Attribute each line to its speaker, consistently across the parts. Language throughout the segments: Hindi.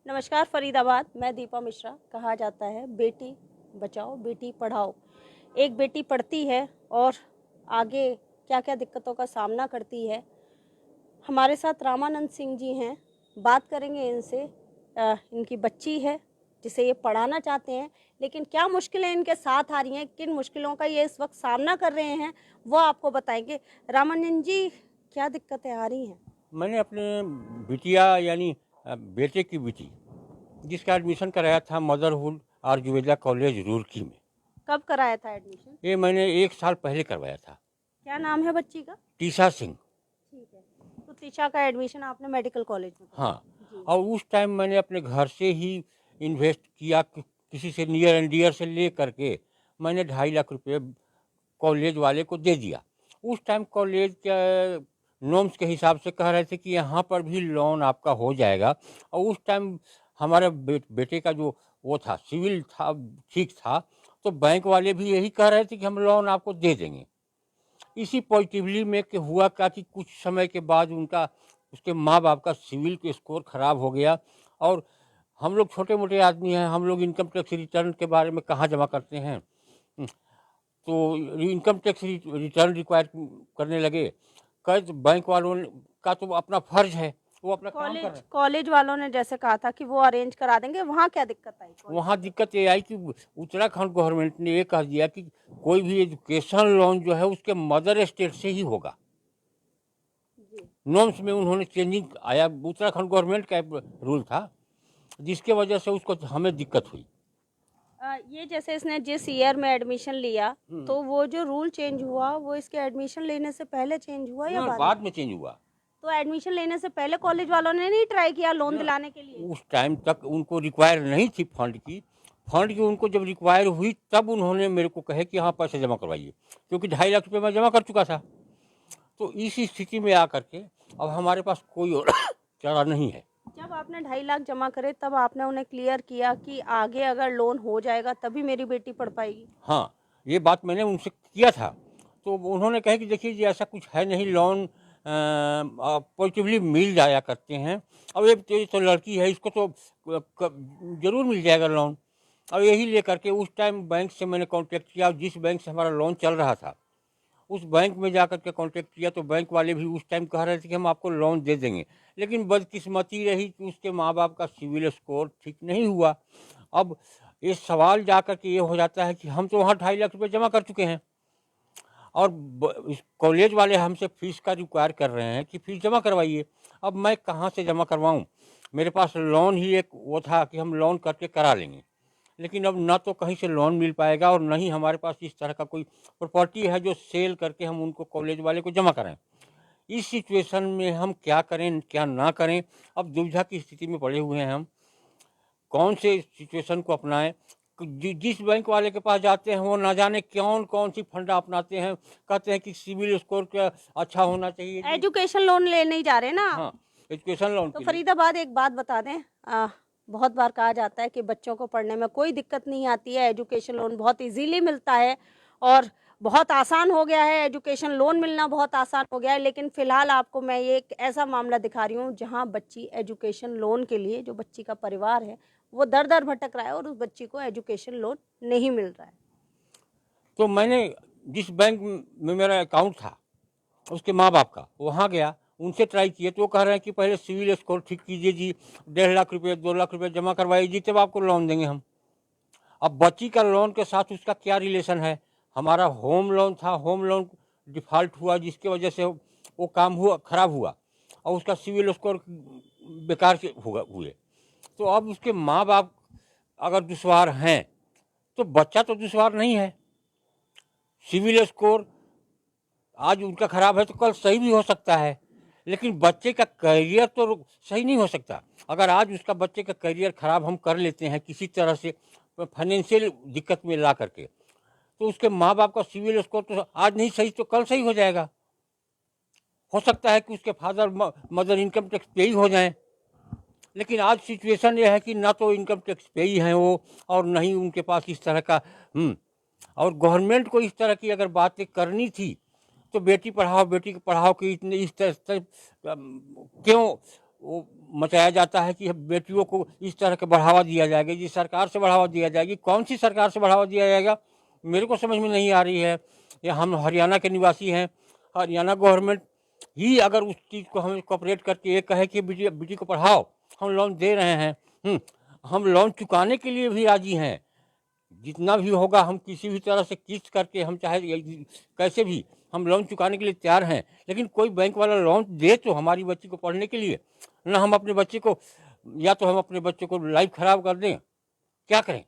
Speaker 1: नमस्कार फरीदाबाद, मैं दीपा मिश्रा। कहा जाता है बेटी बचाओ बेटी पढ़ाओ। एक बेटी पढ़ती है और आगे क्या-क्या दिक्कतों का सामना करती है। हमारे साथ रामानंद सिंह जी हैं, बात करेंगे इनसे। इनकी बच्ची है जिसे ये पढ़ाना चाहते हैं, लेकिन क्या मुश्किलें इनके साथ आ रही हैं, किन मुश्किलों का ये इस वक्त सामना कर रहे हैं, वो आपको बताएंगे। रामानंद जी, क्या दिक्कतें आ रही हैं?
Speaker 2: मैंने अपने बिटिया यानी बेटे की बेटी जिसका एडमिशन कराया था मदरहुड आयुर्वेदा कॉलेज रुड़की में।
Speaker 1: कब कराया था एडमिशन?
Speaker 2: ये मैंने 1 साल पहले करवाया था।
Speaker 1: क्या नाम है बच्ची का?
Speaker 2: टीसा सिंह।
Speaker 1: ठीक है। तो तिशा का एडमिशन आपने मेडिकल कॉलेज में कराया?
Speaker 2: हाँ,
Speaker 1: जी।
Speaker 2: और उस टाइम मैंने अपने घर से ही इन्वेस्ट किया किसी से नियर एंड डियर से ले करके मैंने 2.5 लाख रुपये कॉलेज वाले को दे दिया। उस टाइम कॉलेज के नॉर्म्स के हिसाब से कह रहे थे कि यहाँ पर भी लोन आपका हो जाएगा। और उस टाइम हमारे बेटे का जो वो था सिविल था, ठीक था। तो बैंक वाले भी यही कह रहे थे कि हम लोन आपको दे देंगे। इसी पॉजिटिवली में कि हुआ क्या कि कुछ समय के बाद उनका उसके माँ बाप का सिविल के स्कोर ख़राब हो गया। और हम लोग छोटे मोटे आदमी हैं, हम लोग इनकम टैक्स रिटर्न के बारे में कहाँ जमा करते हैं। तो इनकम टैक्स रिटर्न रिक्वायर करने लगे। कह बैंक वालों का तो अपना फर्ज है, वो अपना काम कर रहे
Speaker 1: कॉलेज
Speaker 2: हैं।
Speaker 1: कॉलेज वालों ने जैसे कहा था कि वो अरेंज करा देंगे, वहाँ क्या दिक्कत आई कॉलेज
Speaker 2: वहाँ
Speaker 1: वालों
Speaker 2: दिक्कत ये आई कि उत्तराखंड गवर्नमेंट ने ये कह दिया कि कोई भी एजुकेशन लोन जो है उसके मदर स्टेट से ही होगा।
Speaker 1: को? जी।
Speaker 2: नॉर्म्स में उन्होंने चेंजिंग आया, उत्तराखंड गवर्नमेंट का रूल था, जिसके वजह से उसको हमें दिक्कत हुई।
Speaker 1: ये जैसे इसने जिस ईयर में एडमिशन लिया, तो वो जो रूल चेंज हुआ वो इसके एडमिशन लेने से पहले चेंज हुआ या
Speaker 2: ना
Speaker 1: बाद में?
Speaker 2: बाद में चेंज हुआ।
Speaker 1: तो एडमिशन लेने से पहले कॉलेज वालों ने नहीं ट्राई किया लोन
Speaker 2: ना
Speaker 1: दिलाने के लिए?
Speaker 2: उस टाइम तक उनको रिक्वायर नहीं थी फंड की उनको जब रिक्वायर हुई तब उन्होंने मेरे को कहे कि हाँ पैसे जमा करवाइए, क्योंकि 2.5 लाख रुपये मैं जमा कर चुका था। तो इस स्थिति में आकर के अब हमारे पास कोई और चारा नहीं है।
Speaker 1: जब आपने 2.5 लाख जमा करे तब आपने उन्हें क्लियर किया कि आगे अगर लोन हो जाएगा तभी मेरी बेटी पढ़ पाएगी?
Speaker 2: हाँ, ये बात मैंने उनसे किया था। तो उन्होंने कहा कि देखिए जी ऐसा कुछ है नहीं, लोन पॉजिटिवली मिल जाया करते हैं। अब ये तो लड़की है, इसको तो ज़रूर मिल जाएगा लोन। और यही लेकर के उस टाइम बैंक से मैंने कॉन्टैक्ट किया, जिस बैंक से हमारा लोन चल रहा था उस बैंक में जा कर के कॉन्टैक्ट किया। तो बैंक वाले भी उस टाइम कह रहे थे कि हम आपको लोन दे देंगे, लेकिन बदकिस्मती रही कि उसके माँ बाप का सिविल स्कोर ठीक नहीं हुआ। अब ये सवाल जा कर के ये हो जाता है कि हम तो वहाँ 2.5 लाख रुपये जमा कर चुके हैं और इस कॉलेज वाले हमसे फीस का रिक्वायर कर रहे हैं कि फीस जमा करवाइए। अब मैं कहाँ से जमा करवाऊँ? मेरे पास लोन ही एक वो था कि हम लोन करके करा लेंगे, लेकिन अब ना तो कहीं से लोन मिल पाएगा और ना ही हमारे पास इस तरह का कोई प्रॉपर्टी है जो सेल करके हम उनको कॉलेज वाले को जमा करें। इस सिचुएशन में हम क्या करें क्या ना करें, अब दुविधा की स्थिति में पड़े हुए हैं हम। कौन से सिचुएशन को अपनाएं? जिस बैंक वाले के पास जाते हैं वो ना जाने कौन कौन सी फंडा अपनाते हैं। कहते हैं कि सिविल स्कोर का अच्छा होना चाहिए जी।
Speaker 1: एजुकेशन लोन लेने ही जा रहे हैं ना आप?
Speaker 2: हाँ, एजुकेशन लोन
Speaker 1: तो
Speaker 2: के लिए।
Speaker 1: फरीदाबाद एक बात बता दें। बहुत बार कहा जाता है कि बच्चों को पढ़ने में कोई दिक्कत नहीं आती है, एजुकेशन लोन बहुत इजीली मिलता है और बहुत आसान हो गया है, एजुकेशन लोन मिलना बहुत आसान हो गया है। लेकिन फ़िलहाल आपको मैं ये एक ऐसा मामला दिखा रही हूँ जहाँ बच्ची एजुकेशन लोन के लिए, जो बच्ची का परिवार है वो दर-दर भटक रहा है और उस बच्ची को एजुकेशन लोन नहीं मिल रहा है।
Speaker 2: तो मैंने जिस बैंक में मेरा अकाउंट था उसके माँ बाप का, वहाँ गया, उनसे ट्राई किए तो वो कह रहे हैं कि पहले सिविल स्कोर ठीक कीजिए जी, 1.5 लाख रुपये 2 लाख रुपये जमा करवाइए जी, तब आपको लोन देंगे हम। अब बच्ची का लोन के साथ उसका क्या रिलेशन है? हमारा होम लोन था, होम लोन डिफ़ॉल्ट हुआ जिसकी वजह से वो काम हुआ ख़राब हुआ और उसका सिविल स्कोर बेकार से हुए। तो अब उसके माँ बाप अगर दुश्वार हैं तो बच्चा तो दुश्वार नहीं है। सिविल स्कोर आज उनका ख़राब है तो कल सही भी हो सकता है, लेकिन बच्चे का करियर तो सही नहीं हो सकता। अगर आज उसका बच्चे का करियर ख़राब हम कर लेते हैं किसी तरह से फाइनेंशियल दिक्कत में ला करके, तो उसके माँ बाप का सिविल स्कोर तो आज नहीं सही तो कल सही हो जाएगा। हो सकता है कि उसके फादर मदर इनकम टैक्स पे ही हो जाएं, लेकिन आज सिचुएशन ये है कि ना तो इनकम टैक्स पे ही हैं वो और ना ही उनके पास इस तरह का और गवर्नमेंट को इस तरह की अगर बातें करनी थी तो बेटी पढ़ाओ की इतने इस तरह से क्यों वो मचाया जाता है कि बेटियों को इस तरह के बढ़ावा दिया जाएगा, जिस सरकार से बढ़ावा दिया जाएगी, कौन सी सरकार से बढ़ावा दिया जाएगा मेरे को समझ में नहीं आ रही है। ये हम हरियाणा के निवासी हैं, हरियाणा गवर्नमेंट ही अगर उस चीज़ को हमें कोऑपरेट करके ये कहे कि बेटी बेटी को पढ़ाओ, हम लोन दे रहे हैं, हम लोन चुकाने के लिए भी राजी हैं, जितना भी होगा हम किसी भी तरह से किस्त करके हम चाहे कैसे भी हम लोन चुकाने के लिए तैयार हैं, लेकिन कोई बैंक वाला लोन दे तो हमारी बच्ची को पढ़ने के लिए, ना हम अपने बच्चे को, या तो हम अपने बच्चे को लाइफ खराब कर दें, क्या करें।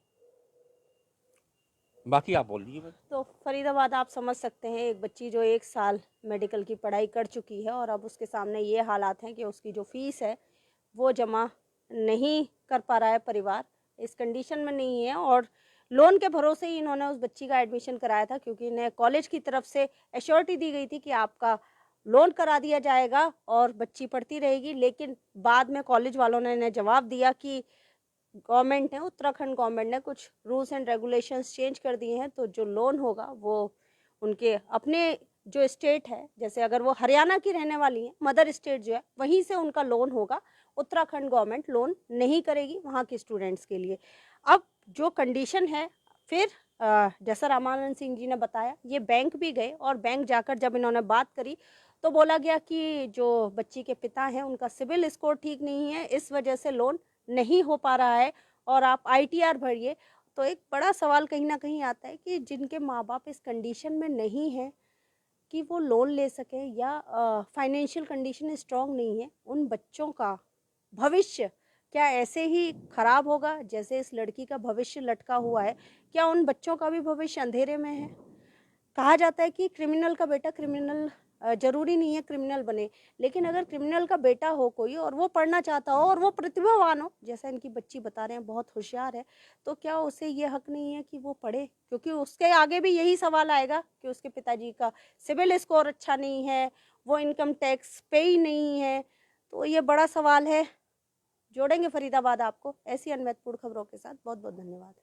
Speaker 2: बाकी आप बोल दीजिए।
Speaker 1: तो फरीदाबाद आप समझ सकते हैं, एक बच्ची जो 1 साल मेडिकल की पढ़ाई कर चुकी है और अब उसके सामने ये हालात हैं कि उसकी जो फीस है वो जमा नहीं कर पा रहा है परिवार, इस कंडीशन में नहीं है। और लोन के भरोसे ही इन्होंने उस बच्ची का एडमिशन कराया था, क्योंकि इन्हें कॉलेज की तरफ से एश्योरिटी दी गई थी कि आपका लोन करा दिया जाएगा और बच्ची पढ़ती रहेगी। लेकिन बाद में कॉलेज वालों ने इन्हें जवाब दिया कि गवर्नमेंट ने, उत्तराखंड गवर्नमेंट ने कुछ रूल्स एंड रेगुलेशंस चेंज कर दिए हैं, तो जो लोन होगा वो उनके अपने जो स्टेट है, जैसे अगर वो हरियाणा की रहने वाली हैं, मदर स्टेट जो है वहीं से उनका लोन होगा, उत्तराखंड गवर्नमेंट लोन नहीं करेगी वहाँ के स्टूडेंट्स के लिए। अब जो कंडीशन है, फिर जैसा रामानंद सिंह जी ने बताया, ये बैंक भी गए और बैंक जाकर जब इन्होंने बात करी तो बोला गया कि जो बच्ची के पिता हैं उनका सिविल स्कोर ठीक नहीं है, इस वजह से लोन नहीं हो पा रहा है और आप ITR भरिए। तो एक बड़ा सवाल कहीं ना कहीं आता है कि जिनके माँ बाप इस कंडीशन में नहीं हैं कि वो लोन ले सकें या फाइनेंशियल कंडीशन स्ट्रांग नहीं है, उन बच्चों का भविष्य क्या ऐसे ही खराब होगा जैसे इस लड़की का भविष्य लटका हुआ है? क्या उन बच्चों का भी भविष्य अंधेरे में है? कहा जाता है कि क्रिमिनल का बेटा क्रिमिनल, जरूरी नहीं है क्रिमिनल बने, लेकिन अगर क्रिमिनल का बेटा हो कोई और वो पढ़ना चाहता हो और वो प्रतिभावान हो, जैसा इनकी बच्ची बता रहे हैं बहुत होशियार है, तो क्या उसे ये हक नहीं है कि वो पढ़े? क्योंकि उसके आगे भी यही सवाल आएगा कि उसके पिताजी का सिविल स्कोर अच्छा नहीं है, वो इनकम टैक्स पे ही नहीं है। तो ये बड़ा सवाल है। जोड़ेंगे फरीदाबाद आपको ऐसी अनमहत्वपूर्ण खबरों के साथ। बहुत बहुत धन्यवाद।